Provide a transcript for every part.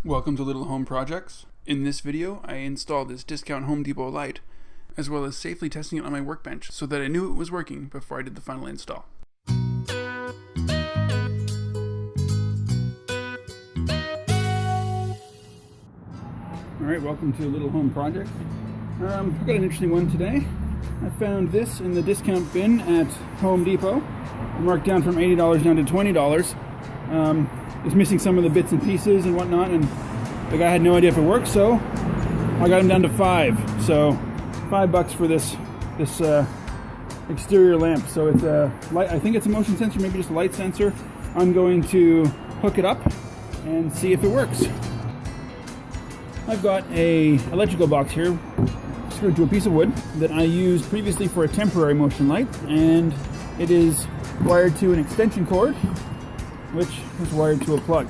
Welcome to Little Home Projects. In this video, I installed this discount Home Depot light, as well as safely testing it on my workbench so that I knew it was working before I did the final install. Alright, welcome to Little Home Projects. I've got an interesting one today. I found this in the discount bin at Home Depot. Marked down from $80 down to $20. It's missing some of the bits and pieces and whatnot, and the guy had no idea if it worked, so I got him down to $5. So $5 for this exterior lamp. So it's a light. I think it's a motion sensor, maybe just a light sensor. I'm going to hook it up and see if it works. I've got a electrical box here screwed to a piece of wood that I used previously for a temporary motion light, and it is wired to an extension cord which is wired to a plug.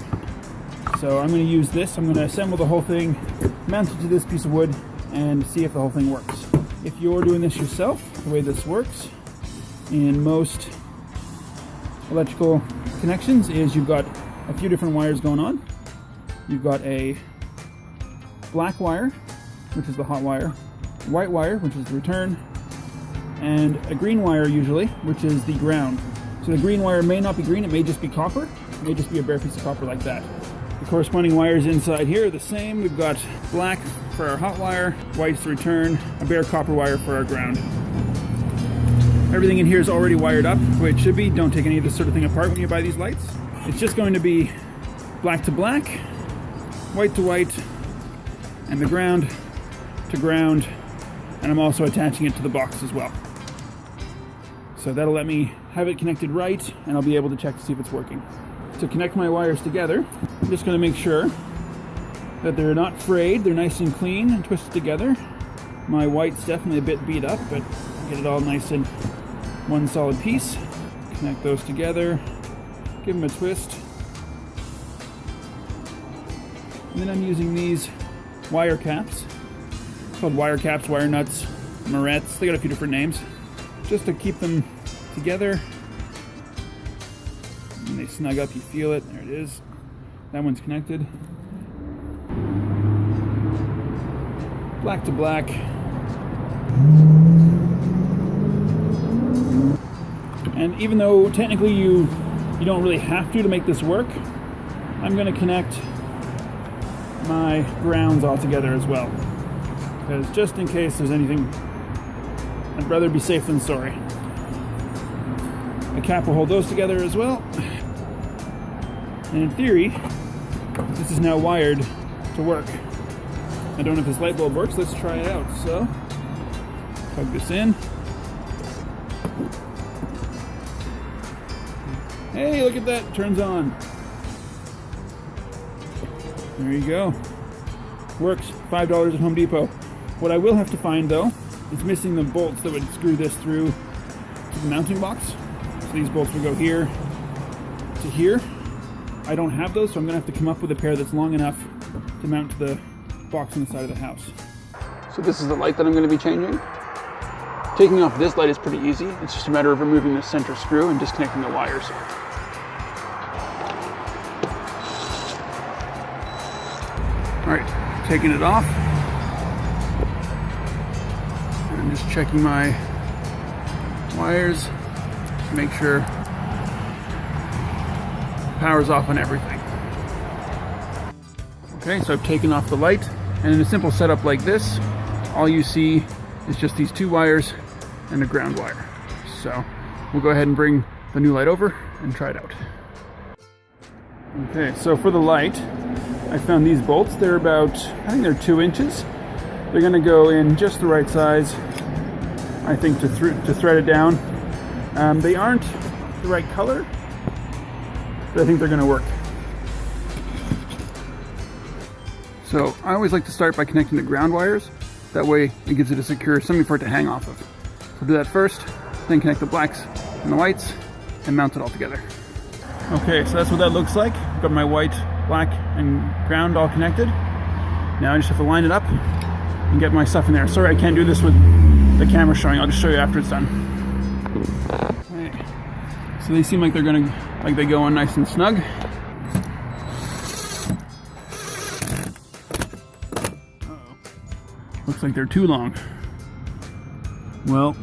So I'm going to use this. I'm going to assemble the whole thing, mount it to this piece of wood, and see if the whole thing works. If you're doing this yourself, the way this works in most electrical connections is you've got a few different wires going on. You've got a black wire, which is the hot wire, white wire, which is the return, and a green wire usually, which is the ground. So the green wire may not be green, it may just be copper. It may just be a bare piece of copper like that. The corresponding wires inside here are the same. We've got black for our hot wire, white's the return, a bare copper wire for our ground. Everything in here is already wired up the way it should be. Don't take any of this sort of thing apart when you buy these lights. It's just going to be black to black, white to white, and the ground to ground, and I'm also attaching it to the box as well. So that'll let me have it connected right, and I'll be able to check to see if it's working. To connect my wires together, I'm just going to make sure that they're not frayed, they're nice and clean and twisted together. My white's definitely a bit beat up, but get it all nice in one solid piece. Connect those together, give them a twist. And then I'm using these wire caps, called wire caps, wire nuts, morettes, they got a few different names, just to keep them together. And they snug up, you feel it, there it is. That one's connected. Black to black. And even though technically you don't really have to make this work, I'm going to connect my grounds all together as well, because just in case there's anything, I'd rather be safe than sorry. The cap will hold those together as well, and in theory this is now wired to work. I don't know if this light bulb works. Let's try it out. So plug this in. Hey, look at that, it turns on. There you go. Works. $5 at Home Depot. What I will have to find though is missing the bolts that would screw this through to the mounting box. So these bolts would go here to here. I don't have those, so I'm going to have to come up with a pair that's long enough to mount to the box on the side of the house. So this is the light that I'm going to be changing. Taking off this light is pretty easy. It's just a matter of removing the center screw and disconnecting the wires. Alright, taking it off. I'm just checking my wires to make sure power's off on everything. Okay, so I've taken off the light, and in a simple setup like this, all you see is just these two wires and a ground wire. So we'll go ahead and bring the new light over and try it out. Okay, so for the light, I found these bolts. They're about, I think they're 2 inches. They're going to go in just the right size, I think, to thread it down. They aren't the right color, but I think they're going to work. So I always like to start by connecting the ground wires. That way it gives it a secure something for it to hang off of. So do that first, then connect the blacks and the whites and mount it all together. Okay, so that's what that looks like. I've got my white, black, and ground all connected. Now I just have to line it up and get my stuff in there. Sorry I can't do this with the camera showing. I'll just show you after it's done. Okay. So they seem like they're gonna, like they go on nice and snug. Looks like they're too long. Well,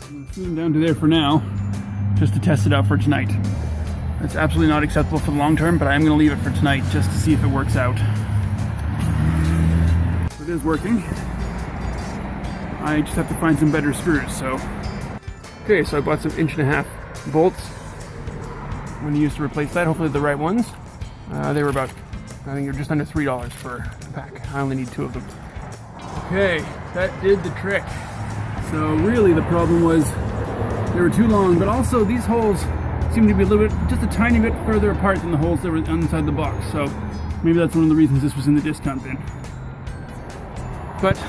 I'm gonna them down to there for now, just to test it out for tonight. It's absolutely not acceptable for the long term, but I am gonna leave it for tonight just to see if it works out. It is working. I just have to find some better screws, so. Okay, so I bought some 1.5 bolts. I'm gonna use to replace that, hopefully the right ones. They were about, I think they're just under $3 for a pack. I only need 2 of them. Okay, that did the trick. So really the problem was they were too long, but also these holes seem to be a little bit, just a tiny bit further apart than the holes that were inside the box. So maybe that's one of the reasons this was in the discount bin. But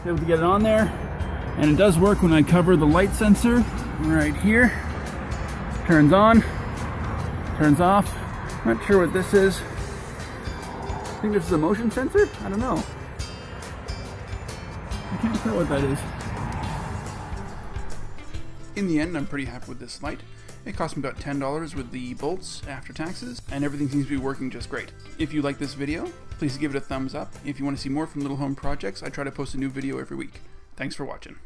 able to get it on there, and it does work when I cover the light sensor right here. Turns on, turns off. Not sure what this is. I think this is a motion sensor? I don't know. I can't tell what that is. In the end, I'm pretty happy with this light. It cost me about $10 with the bolts after taxes, and everything seems to be working just great. If you like this video, please give it a thumbs up. If you want to see more from Little Home Projects, I try to post a new video every week. Thanks for watching.